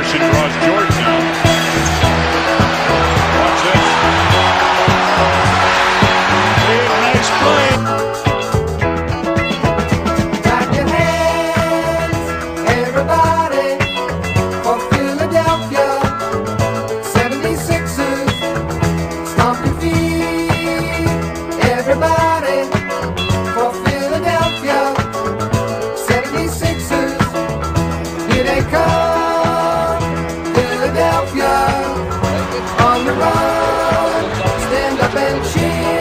Johnson draws Georgetown. Watch this. Big, nice play. Clap your hands, everybody, for Philadelphia 76ers. Stomp your feet, everybody, for Philadelphia 76ers. Here they come, Philadelphia, on the run. Stand up and cheer.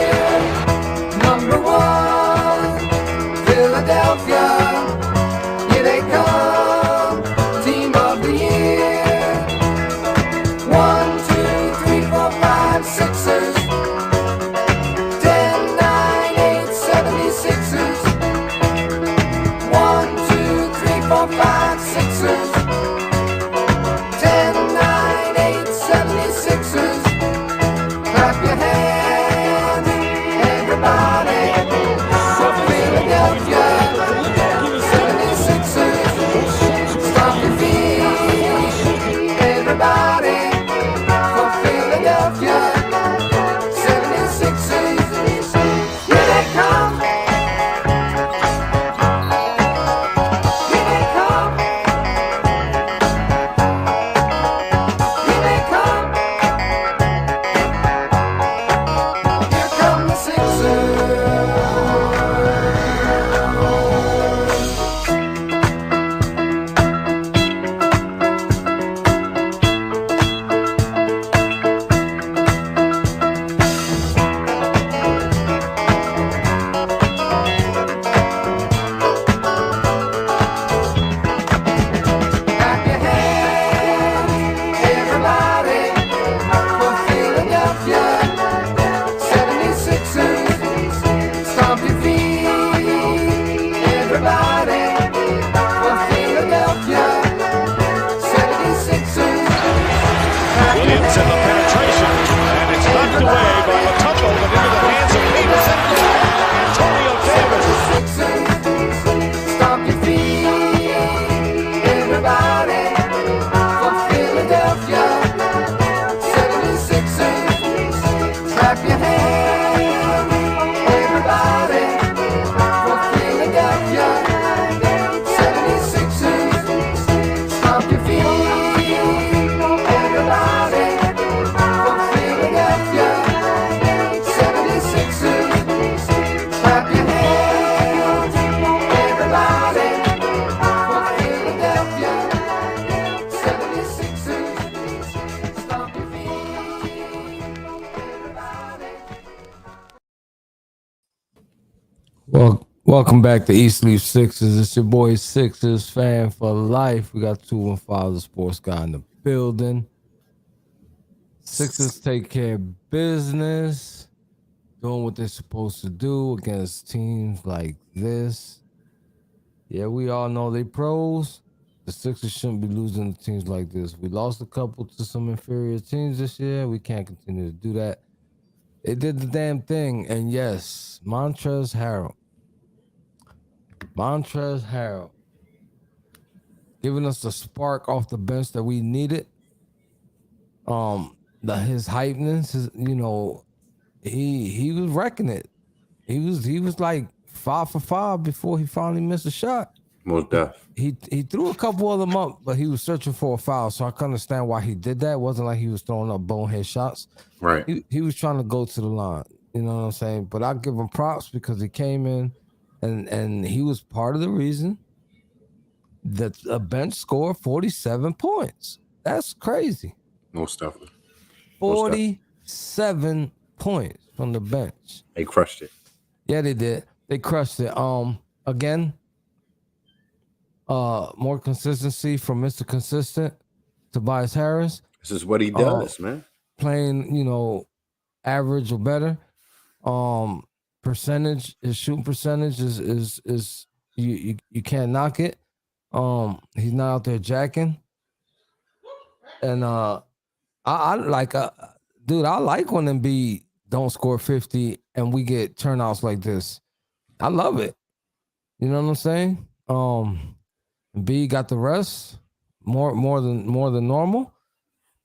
Number one, Philadelphia, here they come, team of the year. 1, 2, 3, 4, 5, Sixers. 10, 9, 8, 76ers. 1, 2, 3, 4, 5, Sixers. 10, 9, 8, 76ers. Clap your hands, everybody, for Philadelphia 76ers. Stomp your feet, everybody, for Philadelphia 76ers. Here they come. Here they come. Here they come. Here come the Sixers. Clap your hands, everybody, for Philadelphia 76ers. Stomp your feet, everybody, for Philadelphia 76ers. Clap your Williams in the penetration, and it's knocked away by Matumbo, but into the hands of Peterson. Antonio Davis. Sixers. Stomp your feet, everybody, for Philadelphia 76ers. Clap your hands, everybody, for Philadelphia 76ers. Stomp your feet, everybody, for Philadelphia 76ers. Clap your hands, everybody, for Philadelphia 76ers. Stomp your feet, everybody. Welcome back to East Leaf Sixers. It's your boy Sixers fan for life. We got 215 the sports guy in the building. Sixers take care of business, doing what they're supposed to do against teams like this. Yeah, we all know they pros. The Sixers shouldn't be losing to teams like this. We lost a couple to some inferior teams this year. We can't continue to do that. They did the damn thing. And yes, Montrezl Harrell giving us the spark off the bench that we needed. His hypeness, he was wrecking it. He was like 5 for 5 before he finally missed a shot. Most def. He threw a couple of them up, but he was searching for a foul, so I can understand why he did that. It wasn't like he was throwing up bonehead shots. Right. He was trying to go to the line. You know what I'm saying? But I give him props because he came in and he was part of the reason that a bench scored 47 points. That's crazy. Most definitely. 47 points from the bench. They crushed it. Yeah, they did. They crushed it. Again, more consistency from Mr. Consistent, Tobias Harris. This is what he does, man. Playing, average or better. Percentage, his shooting percentage is you can't knock it. He's not out there jacking. And I like dude, I like when Embiid don't score 50 and we get turnouts like this. I love it. You know what I'm saying? Embiid got the rest. more than normal,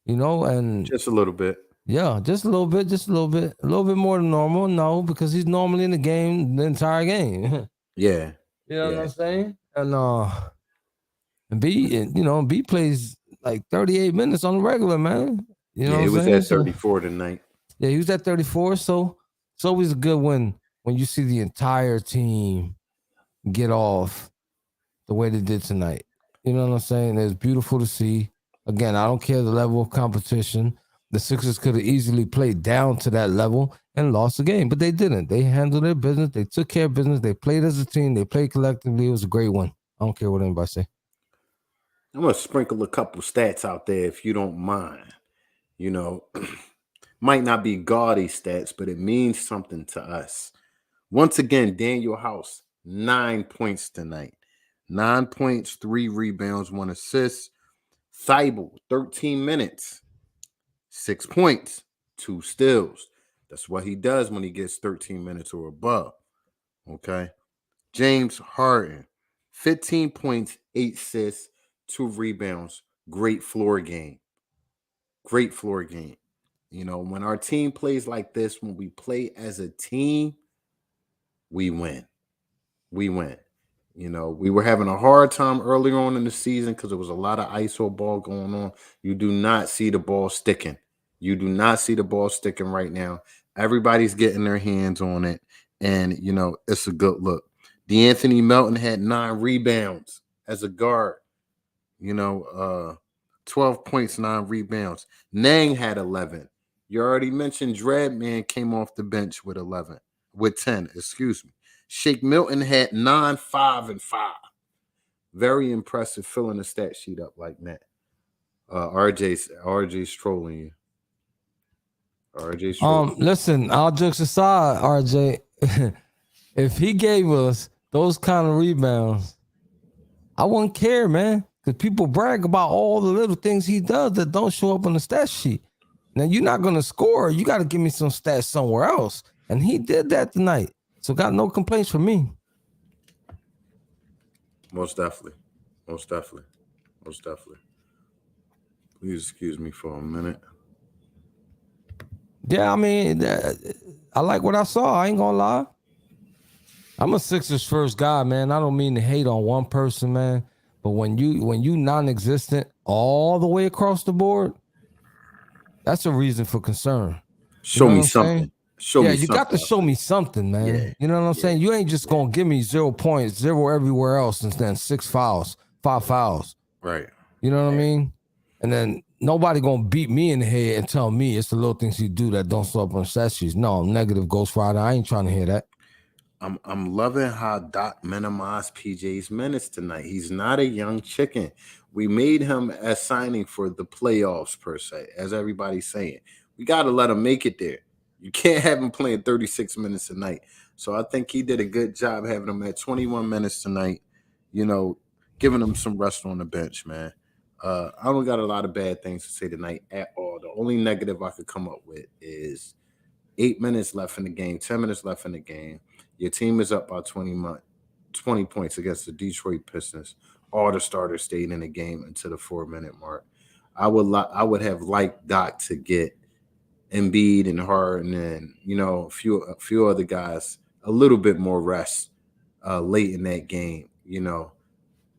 and Just a little bit. yeah, just a little bit, a little bit more than normal. No, because he's normally in the game the entire game. Yeah. You know what Yeah. I'm saying? And B plays like 38 minutes on the regular, man. You know Yeah, what he I'm was saying? at 34 tonight. Yeah, he was at 34. So it's always a good when you see the entire team get off the way they did tonight. You know what I'm saying? It's beautiful to see. Again, I don't care the level of competition. The Sixers could have easily played down to that level and lost the game, but they didn't. They handled their business. They took care of business. They played as a team. They played collectively. It was a great one. I don't care what anybody say. I'm gonna sprinkle a couple stats out there if you don't mind. You know, might not be gaudy stats, but it means something to us. Once again, Daniel House, 9 points tonight. 9 points, 3 rebounds, 1 assist. Thibault, 13 minutes, 6 points, 2 steals. That's what he does when he gets 13 minutes or above. Okay. James Harden, 15 points, 8 assists, 2 rebounds. Great floor game. Great floor game. When our team plays like this, when we play as a team, we win. We win. We were having a hard time earlier on in the season because there was a lot of ISO ball going on. You do not see the ball sticking. You do not see the ball sticking right now. Everybody's getting their hands on it, and it's a good look. DeAnthony Melton had 9 rebounds as a guard. 12 points, 9 rebounds. Nang had 11. You already mentioned Dreadman came off the bench with 10, excuse me. Shake Milton had 9, 5, and 5. Very impressive filling the stat sheet up like that. RJ's trolling you. RJ's trolling. Listen, all jokes aside, RJ, if he gave us those kind of rebounds, I wouldn't care, man. Because people brag about all the little things he does that don't show up on the stat sheet. Now you're not gonna score. You got to give me some stats somewhere else. And he did that tonight. So got no complaints from me. Most definitely. Most definitely. Most definitely. Please excuse me for a minute. Yeah, I mean, I like what I saw. I ain't gonna lie. I'm a Sixers first guy, man. I don't mean to hate on one person, man. But when you non-existent all the way across the board, that's a reason for concern. Show me what I'm something. saying? Show me Yeah, you something. got to show me something, man. Yeah, You know what I'm saying? You ain't just gonna give me 0 points, 0 everywhere else, and then 6 fouls, 5 fouls. Right. You know what I mean? And then nobody gonna beat me in the head and tell me it's the little things you do that don't show up on stat sheets. No, negative Ghost Rider. I ain't trying to hear that. I'm loving how Doc minimized PJ's minutes tonight. He's not a young chicken. We made him a signing for the playoffs, per se, as everybody's saying. We got to let him make it there. You can't have him playing 36 minutes a night. So I think he did a good job having him at 21 minutes tonight, giving him some rest on the bench, man. I don't got a lot of bad things to say tonight at all. The only negative I could come up with is 8 minutes left in the game, 10 minutes left in the game. Your team is up by 20 points against the Detroit Pistons. All the starters stayed in the game until the 4-minute mark. I would have liked Doc to get Embiid and Harden and a few other guys a little bit more rest late in that game.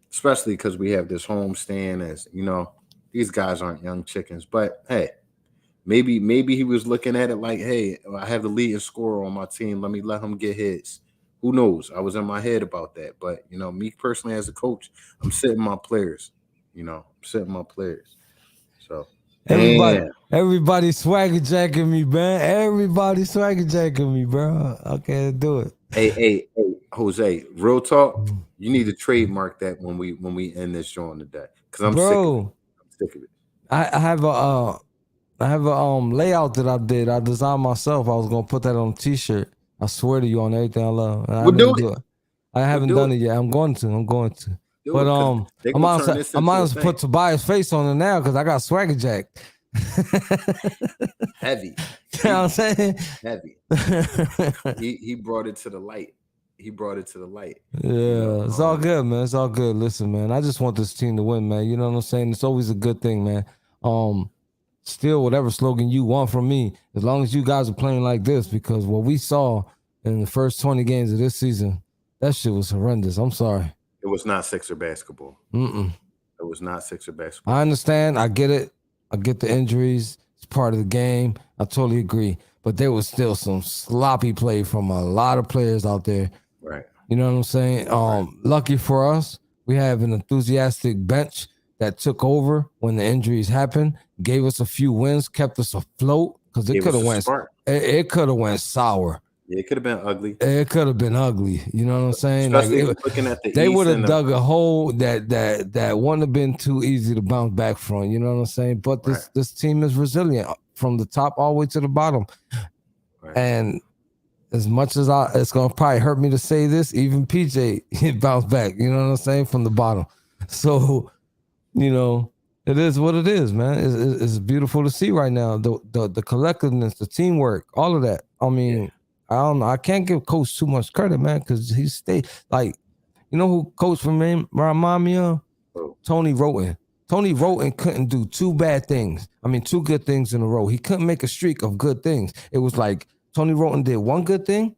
Especially because we have this home stand. As these guys aren't young chickens, but hey. Maybe he was looking at it like, hey, I have the leading scorer on my team. Let him get his. Who knows? I was in my head about that. But, me personally as a coach, I'm sitting my players. So, Everybody swagger jacking me, man. Everybody swagger jacking me, bro. I can't do it. Hey, Jose, real talk. You need to trademark that when we end this show on the day. Because I'm sick of it. I have a layout that I did. I designed myself. I was gonna put that on a t-shirt. I swear to you on everything I love. And We'll do it. I haven't done it yet. I'm going to. But I might as well put Tobias' face on it now because I got swagger jack. Heavy. You know what I'm saying? Heavy. He brought it to the light. he brought it to the light. Yeah, it's all good, man. It's all good. Listen, man, I just want this team to win, man. You know what I'm saying? It's always a good thing, man. Still, whatever slogan you want from me, as long as you guys are playing like this, because what we saw in the first 20 games of this season, that shit was horrendous. I'm sorry. It was not Sixer basketball. Mm-mm. It was not Sixer basketball. I understand. I get it. I get the injuries. It's part of the game. I totally agree. But there was still some sloppy play from a lot of players out there. Right. You know what I'm saying? Lucky for us, we have an enthusiastic bench that took over when the injuries happened, gave us a few wins, kept us afloat, because it could have went it could have went sour. Yeah, it could have been ugly. It could have been ugly. You know what I'm saying? Especially looking at the they East would have and dug a hole that wouldn't have been too easy to bounce back from. You know what I'm saying? But this team is resilient from the top all the way to the bottom. Right. And as much as it's gonna probably hurt me to say this, even PJ bounced back. You know what I'm saying? From the bottom. So, you know, it is what it is, man. It's beautiful to see right now. The collectiveness, the teamwork, all of that. I mean, I don't know. I can't give Coach too much credit, man, because he stayed like, you know who Coach remind me of? Tony Roten. Tony Roten couldn't do two good things in a row. He couldn't make a streak of good things. It was like Tony Roten did one good thing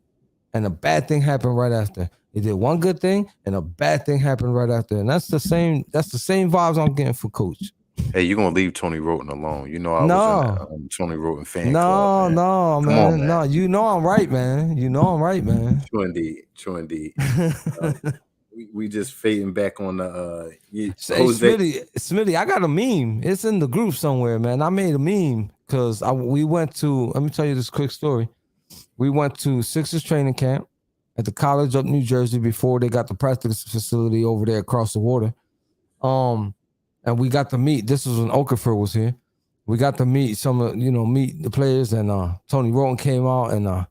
and a bad thing happened right after. He did one good thing and a bad thing happened right after. And that's the same vibes I'm getting for Coach. Hey, you're gonna leave Tony Roten alone. You know I was in Tony Roten fan club. No, man. No, you know I'm right, man. True indeed. We just fading back on the Smitty, I got a meme. It's in the group somewhere, man. I made a meme because we went to, let me tell you this quick story. We went to Sixers training camp at the college up New Jersey before they got the practice facility over there across the water. And we got to meet, this was when Okafor was here. We got to meet meet the players, and Tony Roten came out, and I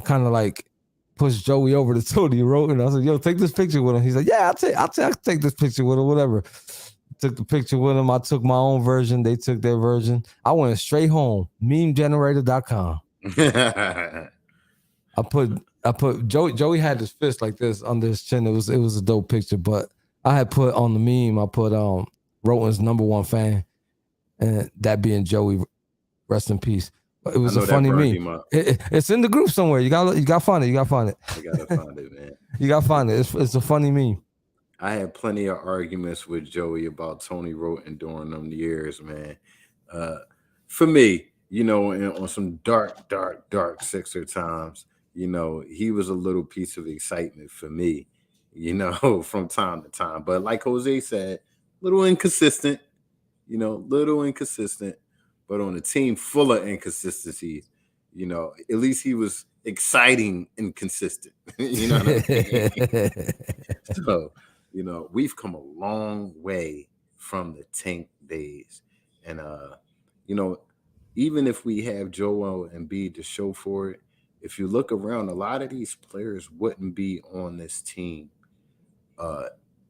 kind of like pushed Joey over to Tony Roten. I said, yo, take this picture with him. He's like, yeah, I'll take this picture with him, whatever. Took the picture with him. I took my own version. They took their version. I went straight home, memegenerator.com. I put Joey had his fist like this under his chin. It was a dope picture, but I had put on the meme, I put Roten's #1 fan, and that being Joey, rest in peace. It was a funny meme. It's in the group somewhere. You got find it. You gotta find it. I gotta find it, man. You gotta find it. It's a funny meme. I had plenty of arguments with Joey about Tony Roten during them years, man. For me, on some dark Sixer times, he was a little piece of excitement for me, from time to time. But like Jose said, little inconsistent, but on a team full of inconsistency, at least he was exciting and consistent. You know what I mean? So, we've come a long way from the tank days. And, even if we have Joel Embiid to show for it, if you look around, a lot of these players wouldn't be on this team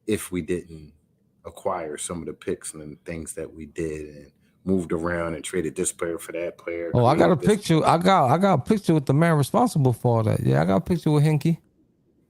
if we didn't acquire some of the picks and things that we did and moved around and traded this player for that player. Oh, I got a picture. I got a picture with the man responsible for that. Yeah, I got a picture with Hinkie.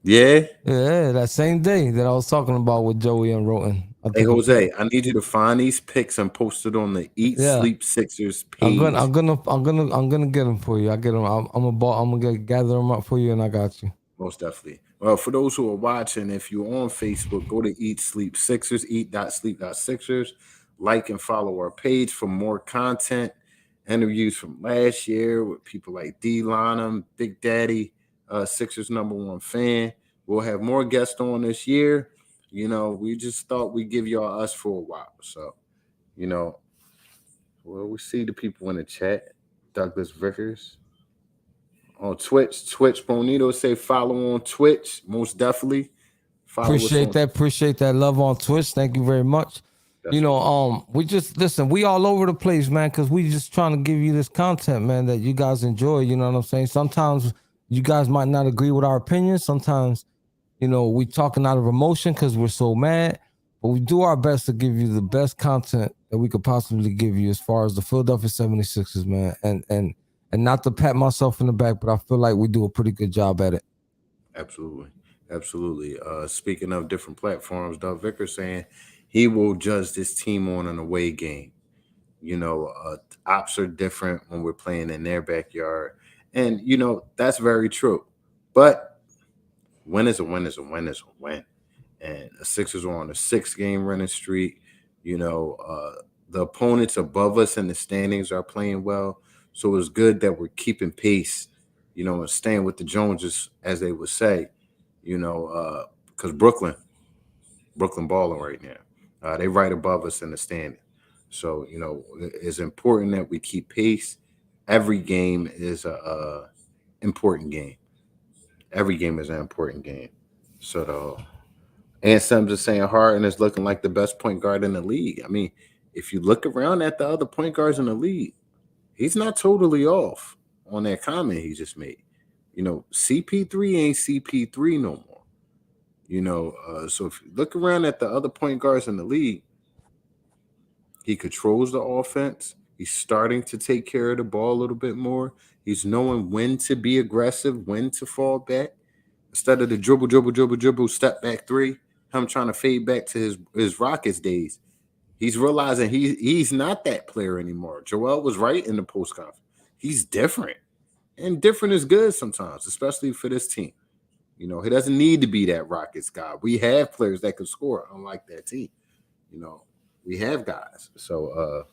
Yeah? Yeah, that same day that I was talking about with Joey and Roten. Hey Jose, I need you to find these pics and post it on the Eat Sleep Sixers page. I'm gonna get them for you. I get them. I'm gonna gather them up for you, and I got you. Most definitely. Well, for those who are watching, if you're on Facebook, go to Eat Sleep Sixers, eat.sleep.sixers. Like and follow our page for more content. Interviews from last year with people like D. Lonham, Big Daddy, Sixers #1 fan. We'll have more guests on this year. We just thought we'd give y'all us for a while. So, we see the people in the chat. Douglas Vickers. On Twitch, Bonito say follow on Twitch. Most definitely. Appreciate that love on Twitch. Thank you very much. Definitely. We just listen, we all over the place, man, because we just trying to give you this content, man, that you guys enjoy. You know what I'm saying? Sometimes you guys might not agree with our opinions. Sometimes, we talking out of emotion because we're so mad, but we do our best to give you the best content that we could possibly give you as far as the Philadelphia 76ers, man. And not to pat myself in the back, but I feel like we do a pretty good job at it. Absolutely. Absolutely. Speaking of different platforms, Doug Vicker saying he will judge this team on an away game. You know, ops are different when we're playing in their backyard, and that's very true. But win is a win is a win is a win. And the Sixers are on a 6 game winning streak. The opponents above us in the standings are playing well. So it's good that we're keeping pace, and staying with the Joneses, as they would say, because Brooklyn balling right now. They right above us in the standing. So, it's important that we keep pace. Every game is a important game. Every game is an important game. So and some just saying Harden is looking like the best point guard in the league. I mean, if you look around at the other point guards in the league, he's not totally off on that comment he just made. CP3 ain't CP3 no more. So if you look around at the other point guards in the league, he controls the offense. He's starting to take care of the ball a little bit more. He's knowing when to be aggressive, when to fall back. Instead of the dribble, step back three, him trying to fade back to his Rockets days, he's realizing he's not that player anymore. Joel was right in the post conference. He's different. And different is good sometimes, especially for this team. He doesn't need to be that Rockets guy. We have players that can score, unlike that team. We have guys. So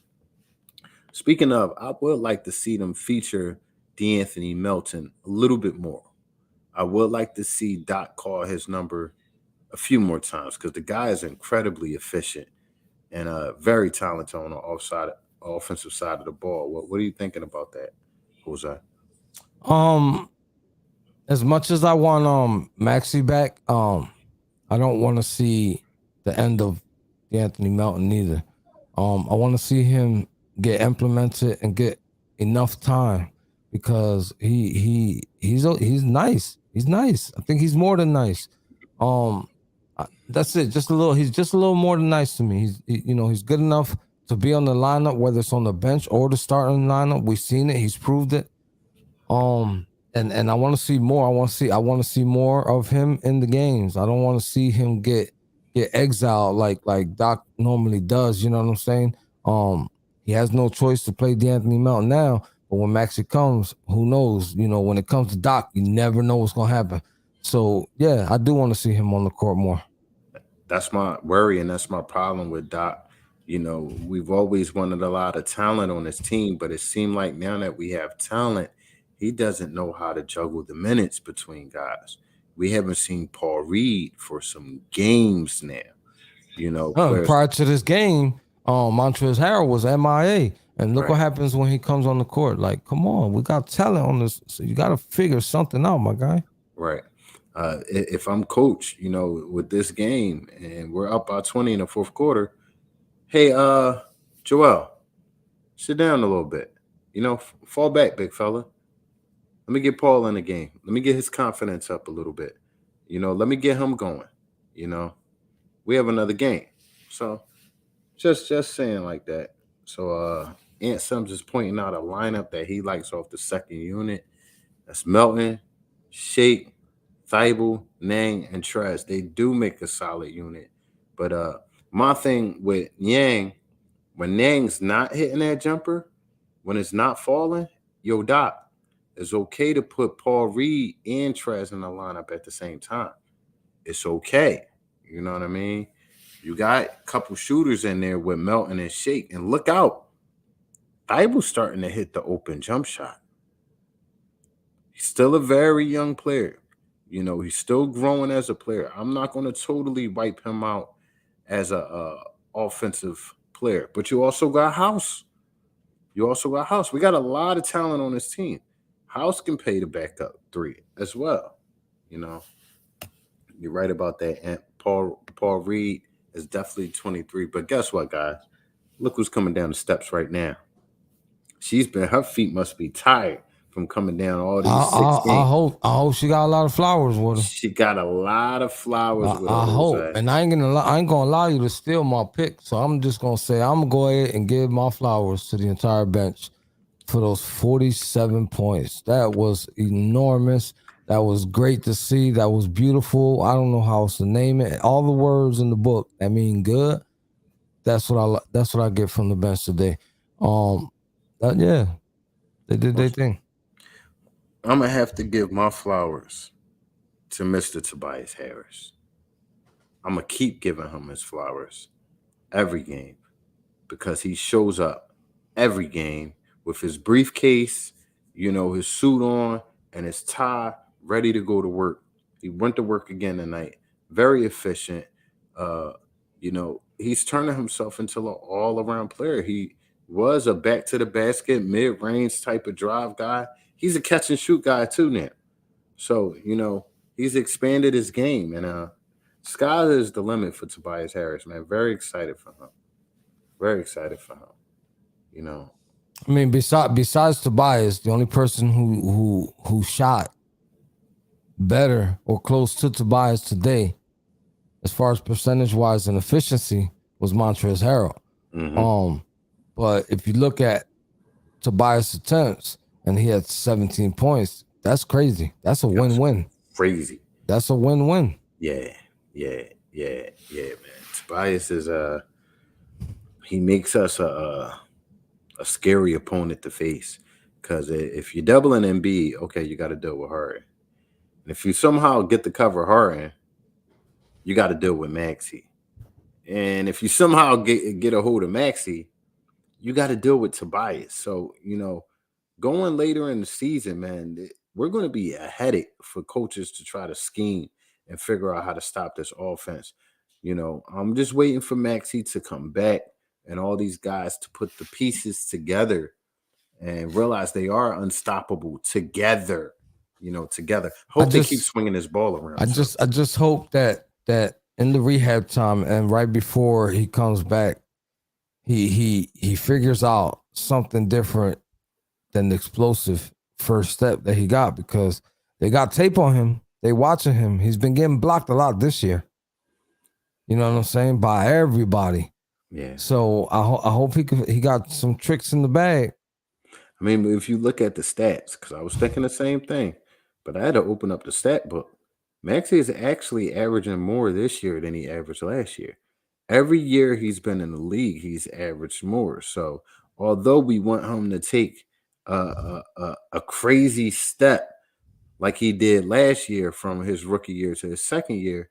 speaking of, I would like to see them feature DeAnthony Melton a little bit more. I would like to see Doc call his number a few more times because the guy is incredibly efficient and very talented on the offensive side of the ball. What are you thinking about that, Jose? Um, as much as I want Maxi back, I don't want to see the end of Anthony Melton either. I want to see him get implemented and get enough time because he's nice. He's nice. I think he's more than nice. That's it. Just a little. He's just a little more than nice to me. He's good enough to be on the lineup, whether it's on the bench or the starting lineup. We've seen it. He's proved it. And I want to see more. I want to see more of him in the games. I don't want to see him get exiled like Doc normally does. You know what I'm saying? He has no choice to play DeAnthony Melton now. But when Maxi comes, who knows? When it comes to Doc, you never know what's gonna happen. So yeah, I do want to see him on the court more. That's my worry, and that's my problem with Doc. We've always wanted a lot of talent on this team, but it seemed like now that we have talent, he doesn't know how to juggle the minutes between guys. We haven't seen Paul Reed for some games now. Prior to this game, Montrezl Harrell was MIA. And look what happens when he comes on the court. Like, come on, we got talent on this. So you got to figure something out, my guy. Right. If I'm coach, with this game and we're up by 20 in the fourth quarter, hey, Joel, sit down a little bit. Fall back, big fella. Let me get Paul in the game. Let me get his confidence up a little bit. Let me get him going. We have another game. So just saying like that. So Ant Sims is pointing out a lineup that he likes off the second unit. That's Melton, Shake, Thibault, Nang, and Trez. They do make a solid unit. But my thing with Yang, when Nang's not hitting that jumper, when it's not falling, yo, Doc, it's okay to put Paul Reed and Trez in the lineup at the same time. It's okay. You know what I mean? You got a couple shooters in there with Melton and Shake. And look out. Thibault's starting to hit the open jump shot. He's still a very young player. He's still growing as a player. I'm not going to totally wipe him out as a offensive player. But you also got House. We got a lot of talent on this team. House can pay the backup three as well. You're right about that. And Paul Reed is definitely 23. But guess what, guys? Look who's coming down the steps right now. Her feet must be tired from coming down all these 6 games. I hope she got a lot of flowers with her. She got a lot of flowers with her. I hope. And I ain't gonna allow you to steal my pick. So I'm just gonna say I'm gonna go ahead and give my flowers to the entire bench for those 47 points. That was enormous. That was great to see. That was beautiful. I don't know how else to name it. All the words in the book that mean good. That's what that's what I get from the bench today. Yeah, they did their thing. I'm gonna have to give my flowers to Mr. Tobias Harris. I'm gonna keep giving him his flowers every game because he shows up every game with his briefcase, his suit on and his tie, ready to go to work. He went to work again tonight. Very efficient. He's turning himself into an all-around player. He was a back to the basket, mid-range type of drive guy. He's a catch and shoot guy too now. So, he's expanded his game, and sky is the limit for Tobias Harris, man. Very excited for him. Very excited for him. I mean, besides Tobias, the only person who shot better or close to Tobias today, as far as percentage wise and efficiency, was Montrezl Harrell. Mhm. But if you look at Tobias' attempts and he had 17 points, that's crazy. That's a win-win. Crazy. That's a win-win. Yeah, man. Tobias is he makes us a scary opponent to face. Because if you're doubling Embiid, okay, you got to deal with Harden. And if you somehow get to cover Harden, you got to deal with Maxey. And if you somehow get a hold of Maxey, you got to deal with Tobias. So, going later in the season, man, we're going to be a headache for coaches to try to scheme and figure out how to stop this offense. I'm just waiting for Maxey to come back and all these guys to put the pieces together and realize they are unstoppable together. Together. Hope they keep swinging this ball around. I just hope that in the rehab time and right before he comes back, he figures out something different than the explosive first step that he got, because they got tape on him. They watching him. He's been getting blocked a lot this year. You know what I'm saying? By everybody. Yeah. So I hope he got some tricks in the bag. I mean, if you look at the stats, because I was thinking the same thing, but I had to open up the stat book. Maxey is actually averaging more this year than he averaged last year. Every year he's been in the league, he's averaged more. So although we want him to take a crazy step like he did last year from his rookie year to his second year,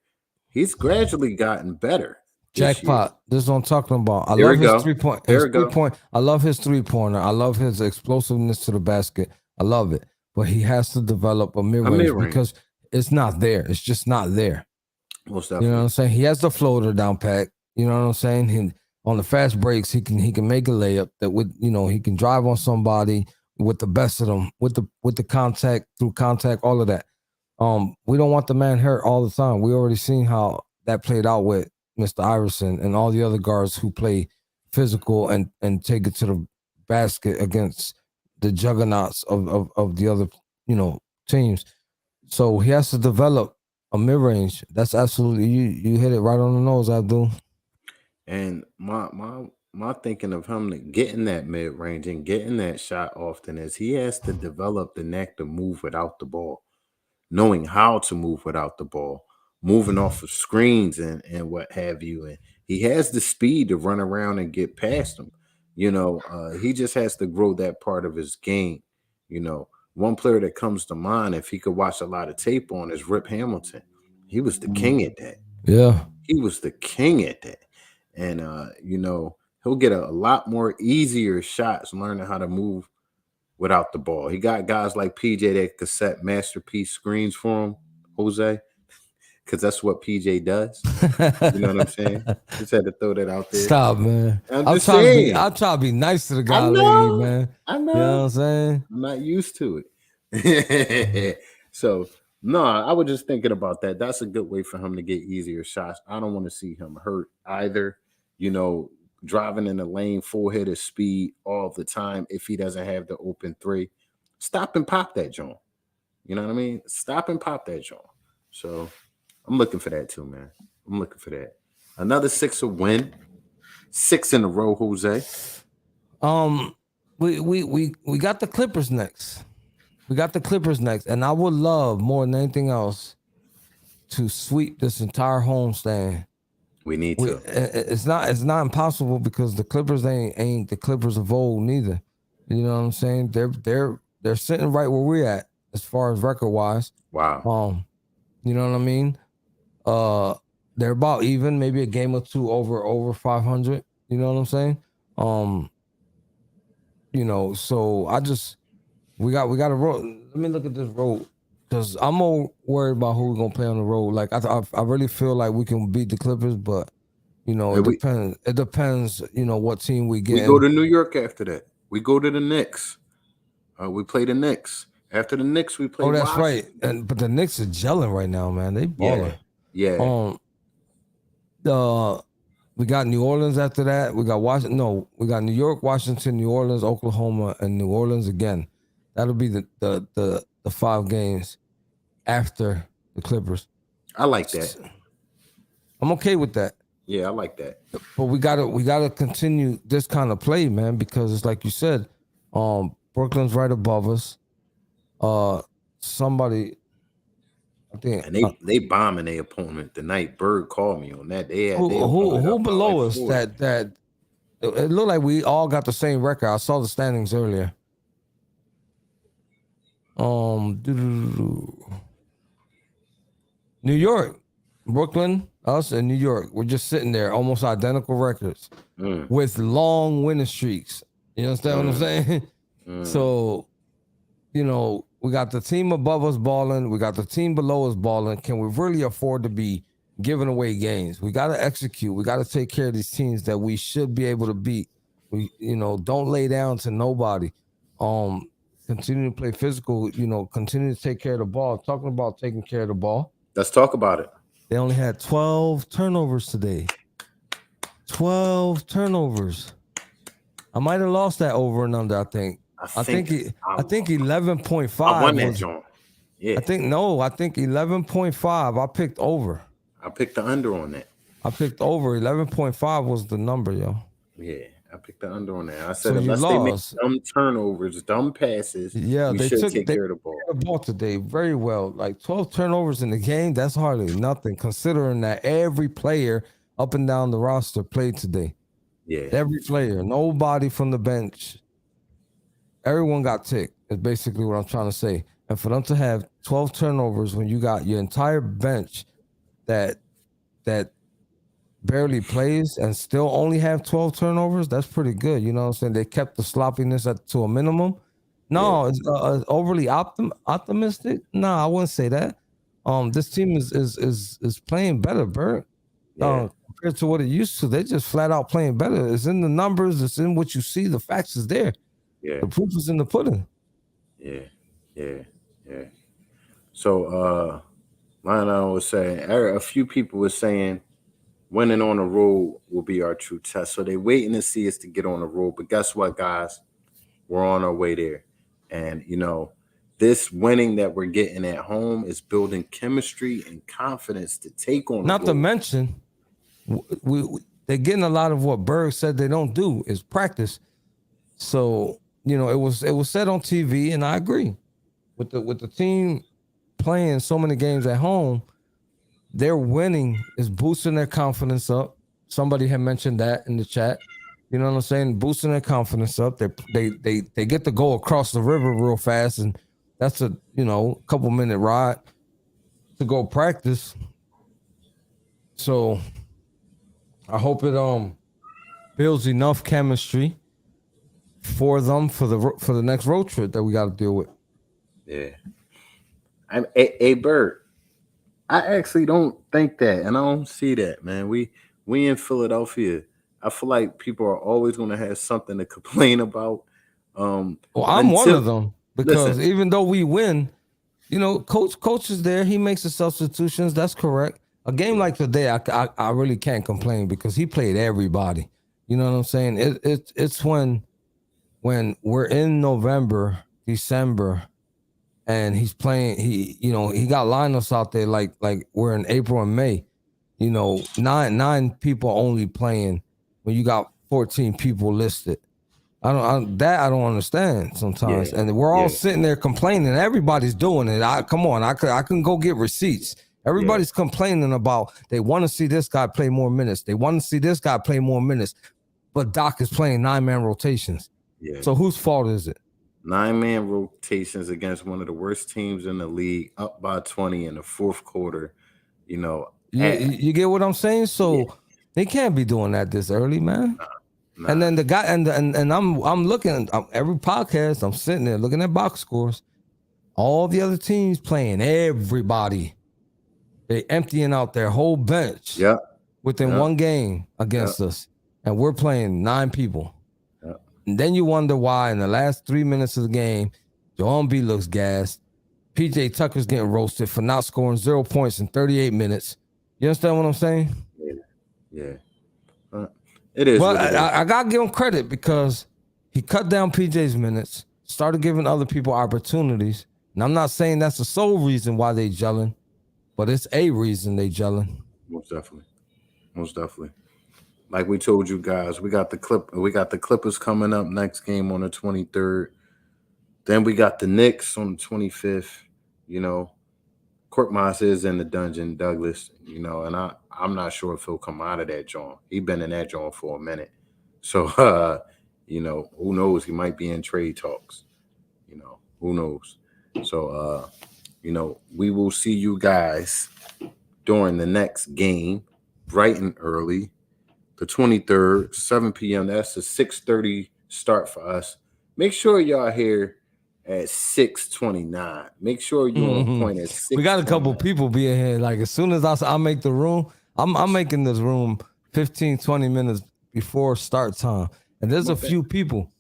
he's gradually gotten better. Jackpot. This is what I'm talking about. I There love we his go. 3-point. There His we go. 3-point. I love his 3-pointer. I love his explosiveness to the basket. I love it. But he has to develop a mid-range because it's not there. It's just not there. Most definitely. You know what I'm saying? He has the floater down pat. You know what I'm saying? On the fast breaks, he can make a layup that would, he can drive on somebody with the best of them, with the contact, through contact, all of that. We don't want the man hurt all the time. We already seen how that played out with Mr. Iverson and all the other guards who play physical and take it to the basket against the juggernauts of the other, teams. So he has to develop a mid-range. That's absolutely, you hit it right on the nose, Abdul. And my thinking of him getting that mid-range and getting that shot often is he has to develop the knack to move without the ball, knowing how to move without the ball, moving off of screens and what have you. And he has the speed to run around and get past them. He just has to grow that part of his game. One player that comes to mind, if he could watch a lot of tape on, is Rip Hamilton. He was the king at that. Yeah. He was the king at that. And he'll get a lot more easier shots learning how to move without the ball. He got guys like PJ that could set masterpiece screens for him, Jose, because that's what PJ does. You know what I'm saying? Just had to throw that out there. Stop, man. I'm I'm just trying saying. I'm trying to be nice to the guy I lately, know. man. I know. You know what I'm saying? I'm not used to it. So, no, I was just thinking about that. That's a good way for him to get easier shots. I don't want to see him hurt either. Driving in the lane, full-headed speed all the time if he doesn't have the open three. Stop and pop that joint. You know what I mean? Stop and pop that joint. So I'm looking for that too, man. I'm looking for that. Another Sixer win. 6 in a row, Jose. We got the Clippers next. We got the Clippers next, and I would love more than anything else to sweep this entire homestand. We need to. It's not impossible because the Clippers ain't the Clippers of old neither. You know what I'm saying? They're sitting right where we're at as far as record wise. Wow. You know what I mean? They're about even, maybe a game or two over 500. You know what I'm saying? You know, so we got a road. Let me look at this road because I'm more worried about who we're gonna play on the road. Like I really feel like we can beat the Clippers, but you know, it depends. It depends. You know what team we get. We go to New York after that. We go to the Knicks. We play the Knicks. After the Knicks, we play. Oh, that's Washington. right. But the Knicks are gelling right now, man. They balling. Yeah. We got New Orleans after that. We got Washington. No, we got New York, Washington, New Orleans, Oklahoma, and New Orleans again. That'll be the 5 games after the Clippers. I like that. I'm okay with that. Yeah, I like that. But we gotta continue this kind of play, man, because it's like you said, Brooklyn's right above us. Somebody, I think, and they bombing their opponent tonight. Bird called me on that. They had who below us that it looked like we all got the same record. I saw the standings earlier. New York, Brooklyn, us, and New York. We're just sitting there, almost identical records with long winning streaks. You understand what I'm saying? So, you know, we got the team above us balling. We got the team below us balling. Can we really afford to be giving away games? We got to execute. We got to take care of these teams that we should be able to beat. We, you know, don't lay down to nobody. Continue to play physical. You know, continue to take care of the ball. Talking about taking care of the ball. Let's talk about it. They only had 12 turnovers today. 12 turnovers. I might have lost that over and under, I think. I think 11.5. I won that, John. Yeah. I think 11.5. I picked over. I picked the under on that. I picked over. 11.5 was the number, yo. Yeah, I picked the under on that. I said unless they make dumb turnovers, dumb passes, we should take care of the ball. The ball today very well. Like 12 turnovers in the game, that's hardly nothing, considering that every player up and down the roster played today. Yeah. Every player, nobody from the bench. Everyone got ticked, is basically what I'm trying to say. And for them to have 12 turnovers when you got your entire bench that barely plays and still only have 12 turnovers, that's pretty good. You know what I'm saying? They kept the sloppiness to a minimum. No, it's overly optimistic. No, I wouldn't say that. This team is playing better, Bert. Compared to what it used to. They're just flat out playing better. It's in the numbers. It's in what you see. The facts is there. Yeah. The proof is in the pudding. Yeah. So, Lionel was saying, a few people were saying winning on the road will be our true test. So they're waiting to see us to get on the road. But guess what, guys? We're on our way there. And, you know, this winning that we're getting at home is building chemistry and confidence to take on the road. Not to mention, they're getting a lot of what Berg said they don't do is practice. So, you know, it was said on TV, and I agree. With the team playing so many games at home, their winning is boosting their confidence up. Somebody had mentioned that in the chat. You know what I'm saying? Boosting their confidence up. They get to go across the river real fast, and that's a couple minute ride to go practice. So I hope it builds enough chemistry for them for the next road trip that we got to deal with. Yeah. Hey, Bert, I actually don't think that, and I don't see that, man. We in Philadelphia. I feel like people are always going to have something to complain about. Well, I'm one of them because even though we win, you know, coach is there. He makes the substitutions. That's correct. A game like today, I really can't complain because he played everybody. You know what I'm saying? It's when we're in November, December, and he's playing. He got lineups out there like we're in April and May. You know, nine people only playing when you got 14 people listed. I don't understand sometimes. Yeah, And we're all yeah. sitting there complaining. Everybody's doing it. I can go get receipts. Everybody's complaining about they want to see this guy play more minutes. They want to see this guy play more minutes. But Doc is playing 9-man rotations. Yeah. So whose fault is it? 9-man rotations against one of the worst teams in the league, up by 20 in the fourth quarter. You know, You get what I'm saying? So they can't be doing that this early, man. nah. And then the guy and I'm looking every podcast. I'm sitting there looking at box scores. All the other teams playing everybody. They emptying out their whole bench. Yep. Within one game against us, and we're playing 9 people. Yep. And then you wonder why in the last 3 minutes of the game, Joel B looks gassed. PJ Tucker's getting roasted for not scoring 0 points in 38 minutes. You understand what I'm saying? Yeah. It is. Well, I gotta give him credit because he cut down PJ's minutes, started giving other people opportunities. And I'm not saying that's the sole reason why they gelling, but it's a reason they gelling. Most definitely. Like we told you guys, we got the Clippers coming up next game on the 23rd. Then we got the Knicks on the 25th. You know, Korkmaz is in the dungeon, Douglas. You know, and I'm not sure if he'll come out of that joint. He's been in that joint for a minute. So you know, who knows? He might be in trade talks. You know, who knows? So you know, we will see you guys during the next game, bright and early, the 23rd, 7 p.m. That's a 6:30 start for us. Make sure y'all here at 6:29. Make sure you're on point at 6:29. We got a couple people being here. Like as soon as I make the room, I'm making this room 15, 20 minutes before start time. And there's a few people.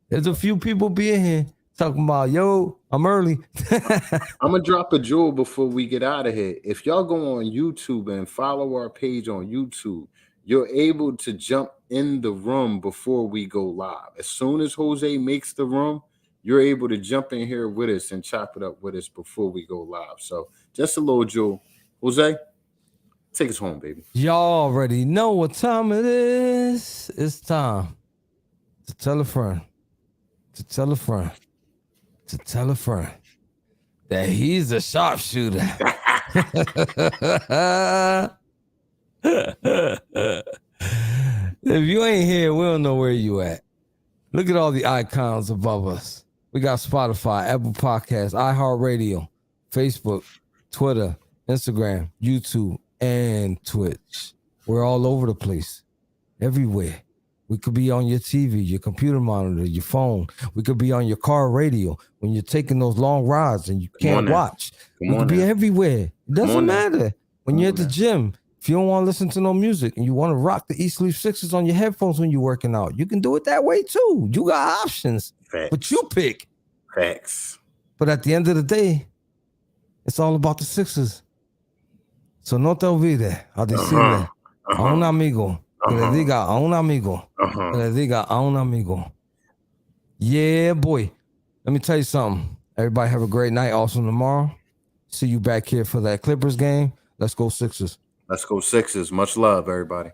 There's a few people being here talking about, yo, I'm early. I'm going to drop a jewel before we get out of here. If y'all go on YouTube and follow our page on YouTube, you're able to jump in the room before we go live. As soon as Jose makes the room, you're able to jump in here with us and chop it up with us before we go live. So just a little jewel. Jose, take us home, baby. Y'all already know what time it is. It's time to tell a friend, to tell a friend, to tell a friend that he's a sharpshooter. If you ain't here, we don't know where you at. Look at all the icons above us. We got Spotify, Apple Podcasts, iHeartRadio, Facebook, Twitter, Instagram, YouTube, and Twitch. We're all over the place, everywhere. We could be on your TV, your computer monitor, your phone. We could be on your car radio when you're taking those long rides and you can't watch. We could be everywhere. It doesn't matter. When you're at the gym, if you don't want to listen to no music and you want to rock the East Leaf Sixers on your headphones when you're working out, you can do it that way too. You got options. Facts. But you pick. Facts. But at the end of the day, it's all about the Sixers. So no te olvides a decirle a un amigo que le diga a un amigo que le diga a un amigo. Yeah, boy. Let me tell you something. Everybody have a great night. Also tomorrow, see you back here for that Clippers game. Let's go Sixers. Let's go Sixers. Much love, everybody.